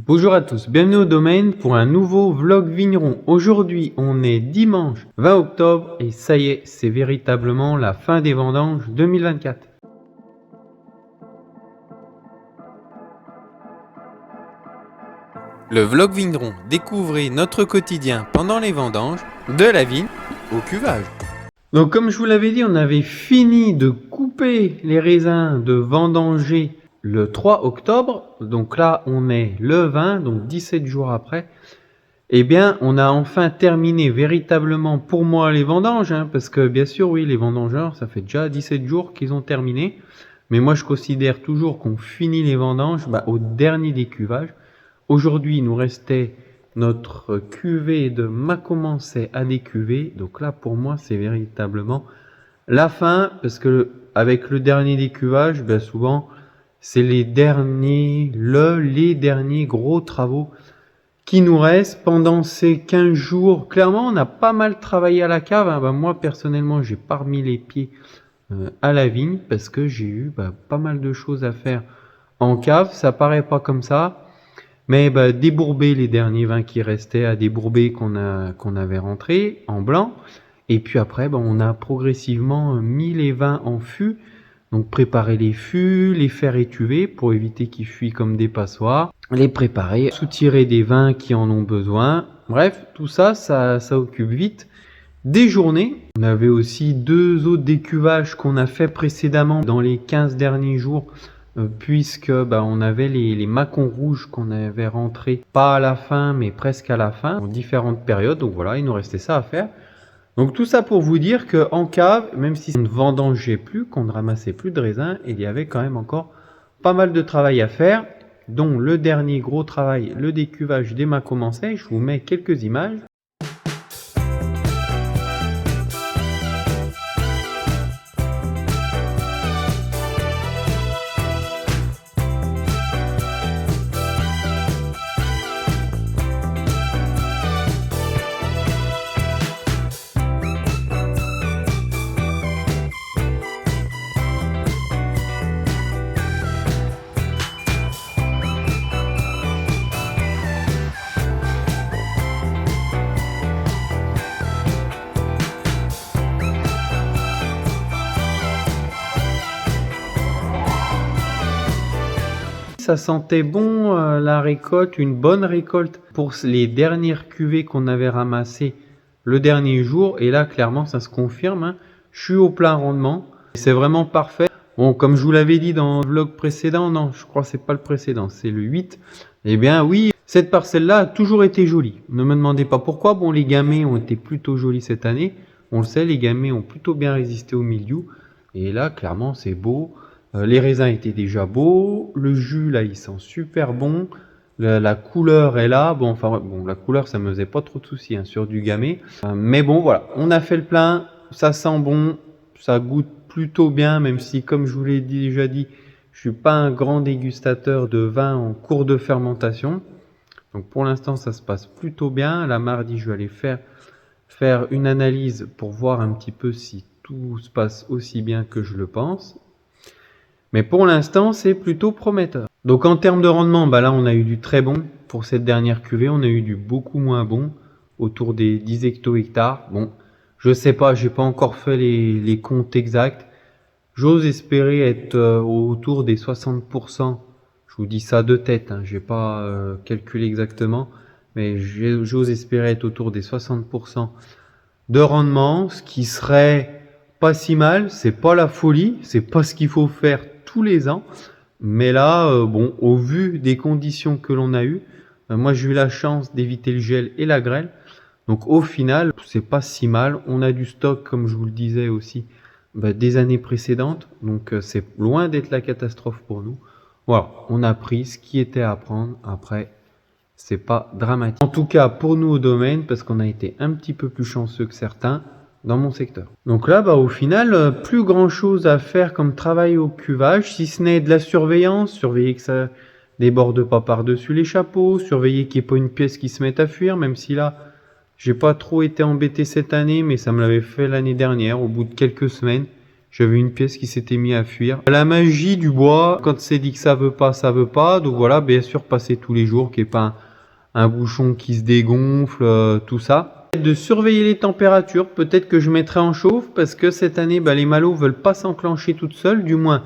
Bonjour à tous, bienvenue au domaine pour un nouveau vlog vigneron. Aujourd'hui on est dimanche 20 octobre et ça y est, c'est véritablement la fin des vendanges 2024. Le vlog vigneron, découvrez notre quotidien pendant les vendanges, de la vigne au cuvage. Donc comme je vous l'avais dit, on avait fini de couper les raisins, de vendanger le 3 octobre, donc là on est le 20, donc 17 jours après. Eh bien, on a enfin terminé véritablement pour moi les vendanges, parce que bien sûr, oui, les vendangeurs, ça fait déjà 17 jours qu'ils ont terminé. Mais moi, je considère toujours qu'on finit les vendanges au dernier des cuvages. Aujourd'hui, il nous restait notre cuvée de Macommenset à décuver. Donc là, pour moi, c'est véritablement la fin, parce que avec le dernier des cuvages, souvent, c'est les derniers gros travaux qui nous restent pendant ces 15 jours. Clairement, on a pas mal travaillé à la cave. Moi, personnellement, j'ai pas remis les pieds à la vigne parce que j'ai eu pas mal de choses à faire en cave. Ça paraît pas comme ça, mais débourber les derniers vins qui restaient, à débourber qu'on avait rentrés en blanc. Et puis après, on a progressivement mis les vins en fût. Donc préparer les fûts, les faire étuver pour éviter qu'ils fuient comme des passoires, les préparer, soutirer des vins qui en ont besoin. Bref, tout ça, ça occupe vite des journées. On avait aussi deux autres décuvages qu'on a fait précédemment dans les 15 derniers jours, puisque on avait les macons rouges qu'on avait rentrés, pas à la fin, mais presque à la fin, en différentes périodes. Donc voilà, il nous restait ça à faire. Donc tout ça pour vous dire qu'en cave, même si on ne vendangeait plus, qu'on ne ramassait plus de raisins, il y avait quand même encore pas mal de travail à faire, dont le dernier gros travail, le décuvage des Macommenset. Je vous mets quelques images. Ça sentait bon la récolte, une bonne récolte pour les dernières cuvées qu'on avait ramassées le dernier jour. Et là, clairement, ça se confirme. Je suis au plein rendement. C'est vraiment parfait. Bon, comme je vous l'avais dit dans le vlog précédent, non, je crois que c'est pas le précédent, c'est le 8. Eh bien oui, cette parcelle-là a toujours été jolie. Ne me demandez pas pourquoi. Bon, les gamets ont été plutôt jolis cette année. On le sait, les gamets ont plutôt bien résisté au milieu. Et là, clairement, c'est beau. Les raisins étaient déjà beaux, le jus là il sent super bon, la couleur est là, bon la couleur ça me faisait pas trop de soucis sur du gamay, mais bon voilà, on a fait le plein, ça sent bon, ça goûte plutôt bien, même si comme je vous l'ai déjà dit, je suis pas un grand dégustateur de vin en cours de fermentation, donc pour l'instant ça se passe plutôt bien. La mardi je vais aller faire une analyse pour voir un petit peu si tout se passe aussi bien que je le pense. Mais pour l'instant, c'est plutôt prometteur. Donc en termes de rendement, là on a eu du très bon. Pour cette dernière cuvée, on a eu du beaucoup moins bon, autour des 10 hecto-hectares. Bon, je sais pas, j'ai pas encore fait les comptes exacts. J'ose espérer être autour des 60%. Je vous dis ça de tête, j'ai pas calculé exactement. Mais j'ose espérer être autour des 60% de rendement, ce qui serait pas si mal. C'est pas la folie, c'est pas ce qu'il faut faire tous les ans, mais là au vu des conditions que l'on a eues, moi j'ai eu la chance d'éviter le gel et la grêle, donc au final c'est pas si mal. On a du stock, comme je vous le disais aussi, des années précédentes, donc c'est loin d'être la catastrophe pour nous. Voilà, on a pris ce qui était à prendre. Après c'est pas dramatique, en tout cas pour nous au domaine, parce qu'on a été un petit peu plus chanceux que certains dans mon secteur. Donc là, au final, plus grand chose à faire comme travail au cuvage, si ce n'est de la surveillance, surveiller que ça déborde pas par-dessus les chapeaux, surveiller qu'il n'y ait pas une pièce qui se mette à fuir, même si là, j'ai pas trop été embêté cette année, mais ça me l'avait fait l'année dernière. Au bout de quelques semaines, J'avais une pièce qui s'était mise à fuir. La magie du bois, quand c'est dit que ça veut pas, ça veut pas. Donc voilà, bien sûr, passer tous les jours, qu'il n'y ait pas un bouchon qui se dégonfle, tout ça. De surveiller les températures, peut-être que je mettrai en chauffe, parce que cette année, les mallots veulent pas s'enclencher toutes seules, du moins.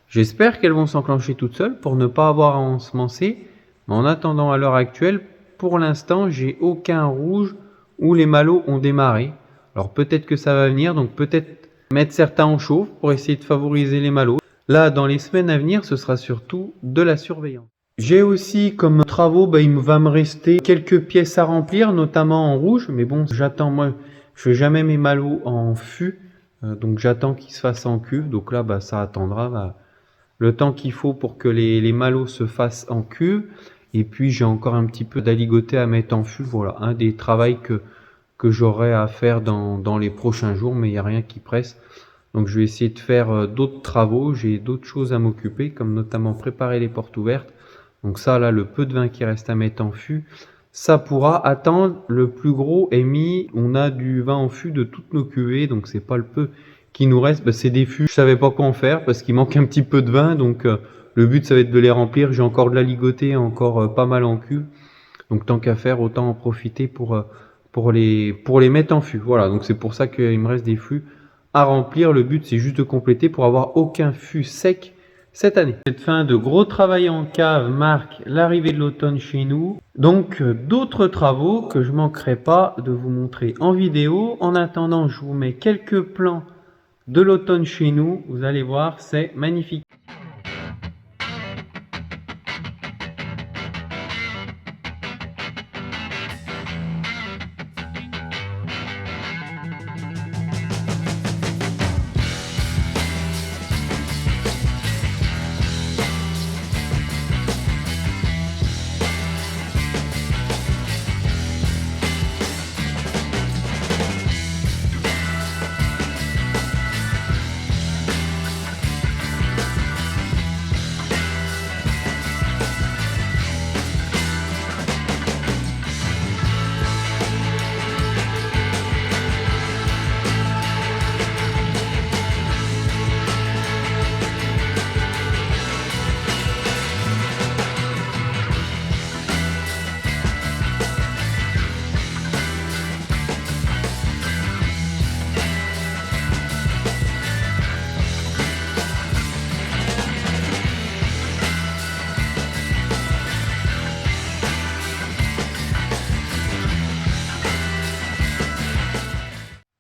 J'espère qu'elles vont s'enclencher toutes seules pour ne pas avoir à ensemencer. Mais en attendant, à l'heure actuelle, pour l'instant, j'ai aucun rouge où les mallots ont démarré. Alors peut-être que ça va venir, donc peut-être mettre certains en chauffe pour essayer de favoriser les mallots. Là, dans les semaines à venir, ce sera surtout de la surveillance. J'ai aussi comme travaux, il va me rester quelques pièces à remplir, notamment en rouge. Mais bon, j'attends, moi, je fais jamais mes mallots en fût. Donc j'attends qu'ils se fassent en cuve. Donc là, ça attendra le temps qu'il faut pour que les mallots se fassent en cuve. Et puis j'ai encore un petit peu d'aligoté à mettre en fût. Voilà, un des travaux que j'aurai à faire dans les prochains jours, mais il n'y a rien qui presse. Donc je vais essayer de faire d'autres travaux. J'ai d'autres choses à m'occuper, comme notamment préparer les portes ouvertes. Donc ça, là, le peu de vin qui reste à mettre en fût, ça pourra attendre. Le plus gros est mis. On a du vin en fût de toutes nos cuvées, donc c'est pas le peu qui nous reste. C'est des fûts, je savais pas quoi en faire parce qu'il manque un petit peu de vin. Donc le but, ça va être de les remplir. J'ai encore de la ligotée, encore pas mal en cuve. Donc tant qu'à faire, autant en profiter pour les mettre en fût. Voilà, donc c'est pour ça qu'il me reste des fûts à remplir. Le but, c'est juste de compléter pour avoir aucun fût sec cette année. Cette fin de gros travail en cave marque l'arrivée de l'automne chez nous. Donc d'autres travaux que je manquerai pas de vous montrer en vidéo. En attendant, je vous mets quelques plans de l'automne chez nous. Vous allez voir, c'est magnifique.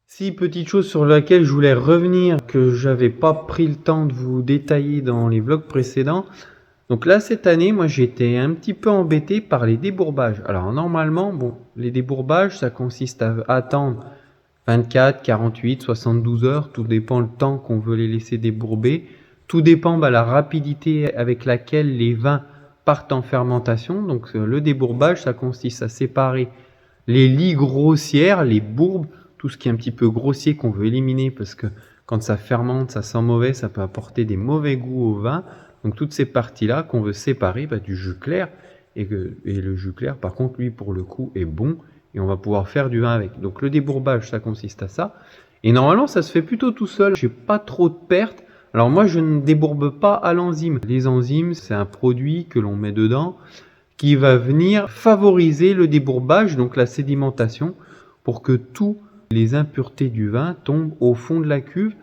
Si, petite chose sur laquelle je voulais revenir, que j'avais pas pris le temps de vous détailler dans les vlogs précédents. Donc là, cette année, moi, j'étais un petit peu embêté par les débourbages. Alors, normalement, les débourbages, ça consiste à attendre 24, 48, 72 heures. Tout dépend le temps qu'on veut les laisser débourber. Tout dépend la rapidité avec laquelle les vins partent en fermentation. Donc, le débourbage, ça consiste à séparer les lies grossières, les bourbes, tout ce qui est un petit peu grossier qu'on veut éliminer parce que quand ça fermente, ça sent mauvais, ça peut apporter des mauvais goûts au vin. Donc toutes ces parties-là qu'on veut séparer du jus clair et le jus clair, par contre, lui, pour le coup, est bon et on va pouvoir faire du vin avec. Donc le débourbage, ça consiste à ça. Et normalement, ça se fait plutôt tout seul. J'ai pas trop de pertes. Alors moi, je ne débourbe pas à l'enzyme. Les enzymes, c'est un produit que l'on met dedans qui va venir favoriser le débourbage, donc la sédimentation, pour que toutes les impuretés du vin tombent au fond de la cuve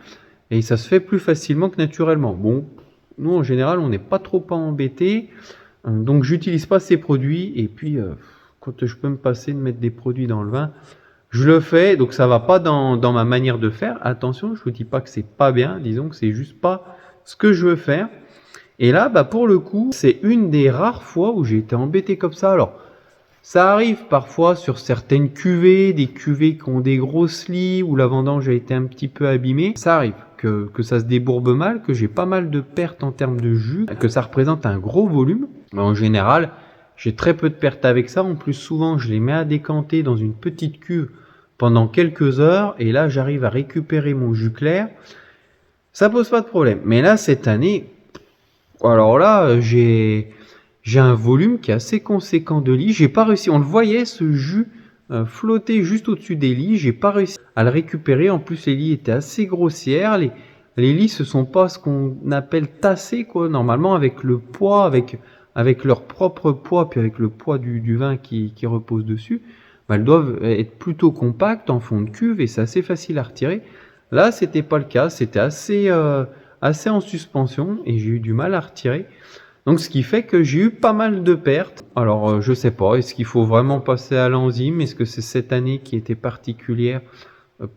et ça se fait plus facilement que naturellement. Bon, nous en général, on n'est pas trop embêtés, donc j'utilise pas ces produits et puis quand je peux me passer de mettre des produits dans le vin, je le fais. Donc ça va pas dans ma manière de faire. Attention, je vous dis pas que c'est pas bien, disons que c'est juste pas ce que je veux faire. Et là, pour le coup, c'est une des rares fois où j'ai été embêté comme ça. Alors, ça arrive parfois sur certaines cuvées, des cuvées qui ont des grosses lies, où la vendange a été un petit peu abîmée. Ça arrive que ça se débourbe mal, que j'ai pas mal de pertes en termes de jus, que ça représente un gros volume. Mais en général, j'ai très peu de pertes avec ça. En plus, souvent, je les mets à décanter dans une petite cuve pendant quelques heures. Et là, j'arrive à récupérer mon jus clair. Ça pose pas de problème. Mais là, cette année, alors là, j'ai un volume qui est assez conséquent de lits. J'ai pas réussi, on le voyait, ce jus flotter juste au-dessus des lits. J'ai pas réussi à le récupérer. En plus, les lits étaient assez grossières. Les lits, ce sont pas ce qu'on appelle tassés, quoi. Normalement, avec le poids, avec leur propre poids, puis avec le poids du vin qui repose dessus, bah, elles doivent être plutôt compactes en fond de cuve et c'est assez facile à retirer. Là, c'était pas le cas, c'était assez en suspension et j'ai eu du mal à retirer. Donc, ce qui fait que j'ai eu pas mal de pertes. Alors, je sais pas, est-ce qu'il faut vraiment passer à l'enzyme? Est-ce que c'est cette année qui était particulière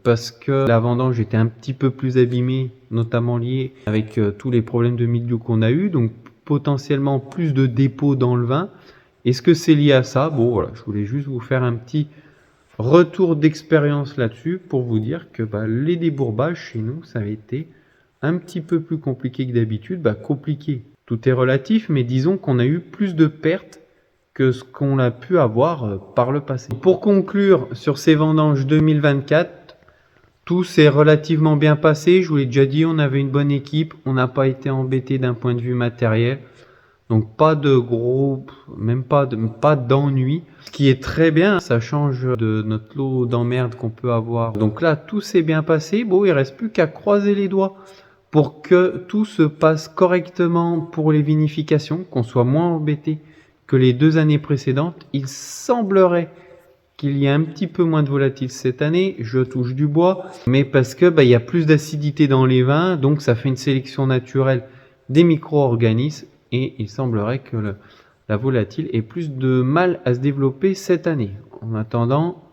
parce que la vendange était un petit peu plus abîmée, notamment liée avec tous les problèmes de mildiou qu'on a eu, donc potentiellement plus de dépôts dans le vin. Est-ce que c'est lié à ça? Bon, voilà, je voulais juste vous faire un petit retour d'expérience là-dessus pour vous dire que les débourbages chez nous, ça a été un petit peu plus compliqué que d'habitude. Compliqué, tout est relatif, mais disons qu'on a eu plus de pertes que ce qu'on a pu avoir par le passé. Pour conclure sur ces vendanges 2024, tout s'est relativement bien passé. Je vous l'ai déjà dit, on avait une bonne équipe, on n'a pas été embêté d'un point de vue matériel. Donc pas de gros, pas d'ennui. Ce qui est très bien, ça change de notre lot d'emmerdes qu'on peut avoir. Donc là, tout s'est bien passé. Bon, il reste plus qu'à croiser les doigts pour que tout se passe correctement pour les vinifications, qu'on soit moins embêté que les 2 années précédentes. Il semblerait qu'il y ait un petit peu moins de volatile cette année, je touche du bois, mais parce que il y a plus d'acidité dans les vins, donc ça fait une sélection naturelle des micro-organismes et il semblerait que la volatile ait plus de mal à se développer cette année. En attendant,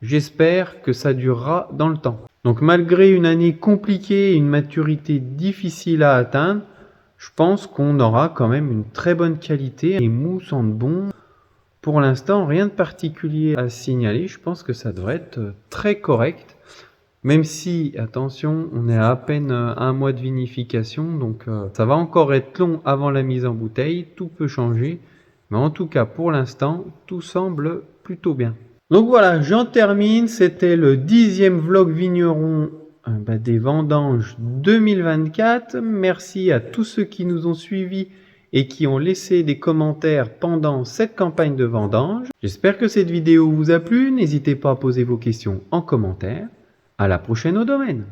j'espère que ça durera dans le temps. Donc malgré une année compliquée et une maturité difficile à atteindre, je pense qu'on aura quand même une très bonne qualité. Les mous sentent bon. Pour l'instant, rien de particulier à signaler. Je pense que ça devrait être très correct. Même si, attention, on est à peine 1 mois de vinification. Donc ça va encore être long avant la mise en bouteille. Tout peut changer. Mais en tout cas, pour l'instant, tout semble plutôt bien. Donc voilà, j'en termine. C'était le 10e vlog vigneron des vendanges 2024. Merci à tous ceux qui nous ont suivis et qui ont laissé des commentaires pendant cette campagne de vendange. J'espère que cette vidéo vous a plu. N'hésitez pas à poser vos questions en commentaire. À la prochaine au domaine.